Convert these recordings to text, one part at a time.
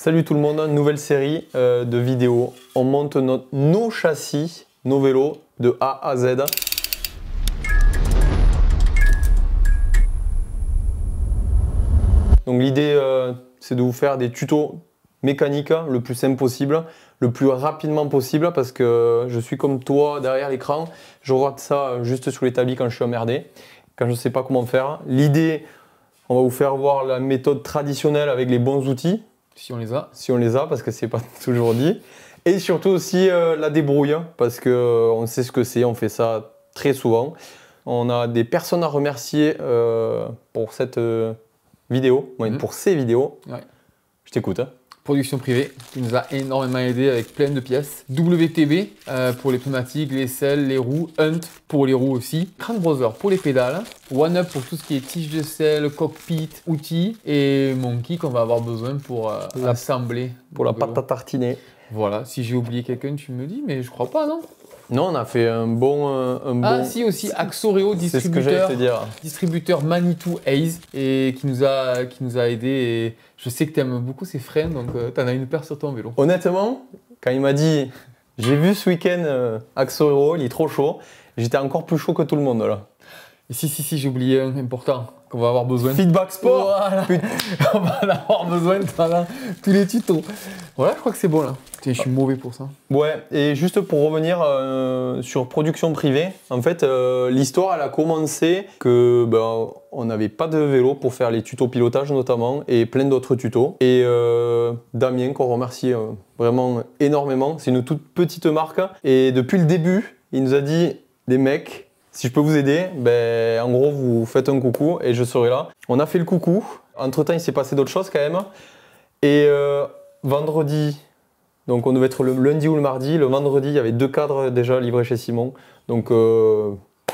Salut tout le monde, nouvelle série de vidéos. On monte nos châssis, nos vélos de A à Z. Donc l'idée c'est de vous faire des tutos mécaniques le plus simple possible, le plus rapidement possible parce que je suis comme toi derrière l'écran. Je regarde ça juste sur l'établi quand je suis emmerdé, quand je ne sais pas comment faire. L'idée, on va vous faire voir la méthode traditionnelle avec les bons outils. Si on les a. Si on les a, parce que c'est pas toujours dit. Et surtout aussi la débrouille, parce qu'on sait ce que c'est, on fait ça très souvent. On a des personnes à remercier pour cette vidéo, pour ces vidéos. Ouais. Je t'écoute. Production privée, qui nous a énormément aidé avec plein de pièces. WTB pour les pneumatiques, les selles, les roues. Hunt pour les roues aussi. Crank Brothers pour les pédales. One Up pour tout ce qui est tige de selle, cockpit, outils. Et Monkey qu'on va avoir besoin pour assembler. Pour la pâte à tartiner. Voilà, si j'ai oublié quelqu'un, tu me dis, mais je crois pas, non? Non, on a fait un bon... Ah si, aussi Axoreo, distributeur Manitou Ace, et qui nous a aidé. Et je sais que tu aimes beaucoup ces freins, donc tu en as une paire sur ton vélo. Honnêtement, quand il m'a dit « J'ai vu ce week-end Axoreo, il est trop chaud », j'étais encore plus chaud que tout le monde là. Et si, j'ai oublié un important qu'on va avoir besoin. Feedback Sport. Voilà. On va en avoir besoin pendant tous les tutos. Voilà, je crois que c'est bon là. Tiens, je suis mauvais pour ça. Ouais, et juste pour revenir sur production privée, en fait, l'histoire elle a commencé que on n'avait pas de vélo pour faire les tutos pilotage notamment et plein d'autres tutos. Et Damien, qu'on remercie vraiment énormément, c'est une toute petite marque. Et depuis le début, il nous a dit les mecs, si je peux vous aider, en gros, vous faites un coucou et je serai là. On a fait le coucou. Entre-temps, il s'est passé d'autres choses quand même. Et vendredi, donc on devait être le lundi ou le mardi. Le vendredi, il y avait 2 cadres déjà livrés chez Simon. Donc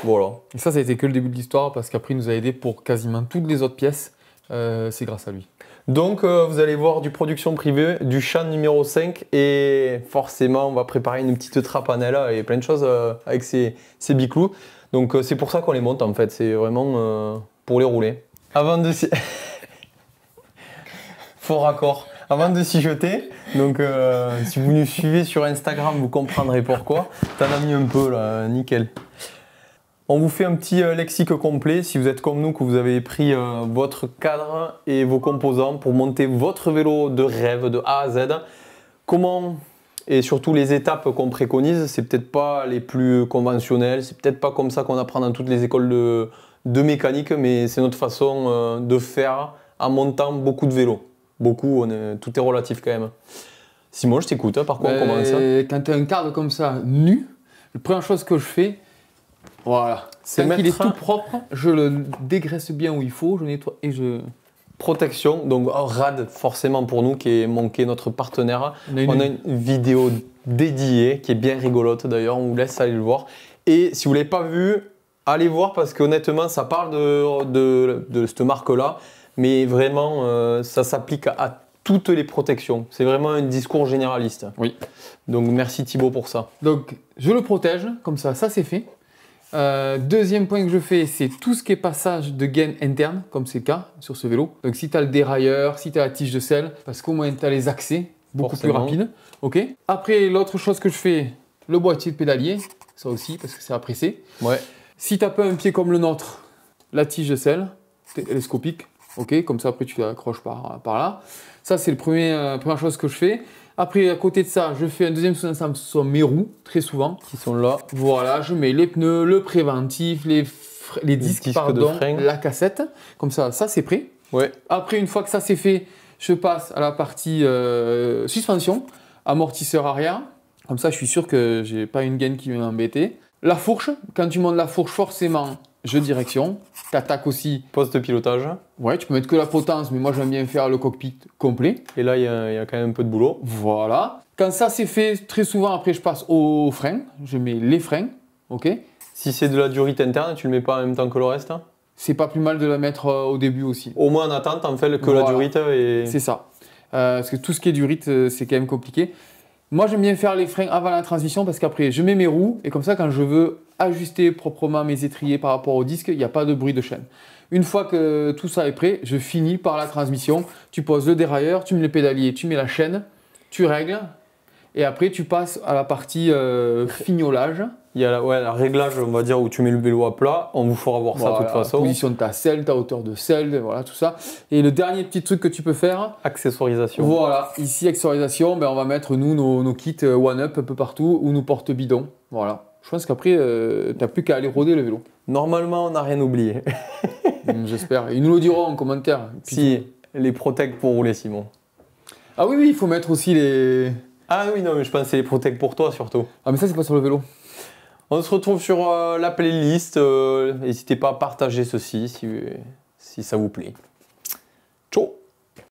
voilà. Et ça a été que le début de l'histoire parce qu'après, il nous a aidé pour quasiment toutes les autres pièces. C'est grâce à lui. Donc vous allez voir du production privée, du chan numéro 5 et forcément, on va préparer une petite trapanelle et plein de choses avec ces biclous. Donc c'est pour ça qu'on les monte en fait, c'est vraiment pour les rouler. Avant de s'y... Faux raccord. Avant de s'y jeter, donc si vous nous suivez sur Instagram, vous comprendrez pourquoi. T'en as mis un peu là, nickel. On vous fait un petit lexique complet si vous êtes comme nous, que vous avez pris votre cadre et vos composants pour monter votre vélo de rêve de A à Z. Comment... Et surtout les étapes qu'on préconise, c'est peut-être pas les plus conventionnelles, c'est peut-être pas comme ça qu'on apprend dans toutes les écoles de mécanique, mais c'est notre façon de faire en montant beaucoup de vélos. Beaucoup, tout est relatif quand même. Simon, je t'écoute, par quoi on commence? Quand tu as un cadre comme ça, nu, la première chose que je fais, voilà, c'est qu'il est tout propre, je le dégraisse bien où il faut, je nettoie et je... Protection, donc RAD forcément pour nous qui est Monkey, notre partenaire. On a une vidéo dédiée qui est bien rigolote d'ailleurs, on vous laisse aller le voir. Et si vous ne l'avez pas vu, allez voir parce qu'honnêtement ça parle de cette marque-là, mais vraiment ça s'applique à toutes les protections. C'est vraiment un discours généraliste. Oui. Donc merci Thibaut pour ça. Donc je le protège, comme ça c'est fait. Deuxième point que je fais, c'est tout ce qui est passage de gaine interne, comme c'est le cas sur ce vélo. Donc si tu as le dérailleur, si tu as la tige de selle, parce qu'au moins tu as les accès beaucoup plus rapides. Okay. Après, l'autre chose que je fais, le boîtier de pédalier, ça aussi, parce que c'est à presser. Ouais. Si tu n'as pas un pied comme le nôtre, la tige de selle, télescopique, okay, comme ça après tu l'accroches par là. Ça c'est la première chose que je fais. Après, à côté de ça, je fais un deuxième sous-ensemble sur mes roues, très souvent. Qui sont là. Voilà, je mets les pneus, le préventif, les disques pardon, la cassette. Comme ça c'est prêt. Ouais. Après, une fois que ça c'est fait, je passe à la partie suspension, amortisseur arrière. Comme ça, je suis sûr que j'ai pas une gaine qui va m'embêter. La fourche, quand tu montes la fourche, forcément, jeu de direction. Tu attaques aussi. Poste de pilotage. Ouais, tu peux mettre que la potence, mais moi j'aime bien faire le cockpit complet. Et là, il y a quand même un peu de boulot. Voilà. Quand ça c'est fait, très souvent après je passe aux freins. Je mets les freins, ok. Si c'est de la durite interne, tu le mets pas en même temps que le reste? C'est pas plus mal de la mettre au début aussi. Au moins en attente, en fait, que voilà. La durite et... C'est ça. Parce que tout ce qui est durite, c'est quand même compliqué. Moi, j'aime bien faire les freins avant la transition parce qu'après, je mets mes roues et comme ça, quand je veux ajuster proprement mes étriers par rapport au disque, il n'y a pas de bruit de chaîne. Une fois que tout ça est prêt, je finis par la transmission. Tu poses le dérailleur, tu mets les pédaliers, tu mets la chaîne, tu règles. Et après, tu passes à la partie fignolage. Il y a la réglage, on va dire, où tu mets le vélo à plat. On vous fera voir ça de toute façon. Position de ta selle, ta hauteur de selle, voilà, tout ça. Et le dernier petit truc que tu peux faire. Accessoirisation. Voilà, ici, accessoirisation, ben, on va mettre nous nos kits One-Up un peu partout ou nos porte-bidons. Voilà. Je pense qu'après, tu n'as plus qu'à aller roder le vélo. Normalement, on n'a rien oublié. J'espère. Ils nous le diront en commentaire. Si, les protects pour rouler, Simon. Ah oui, il faut mettre aussi les... Ah oui, non, mais je pense que c'est les protects pour toi surtout. Ah mais ça, c'est pas sur le vélo. On se retrouve sur la playlist. N'hésitez pas à partager ceci si ça vous plaît. Ciao.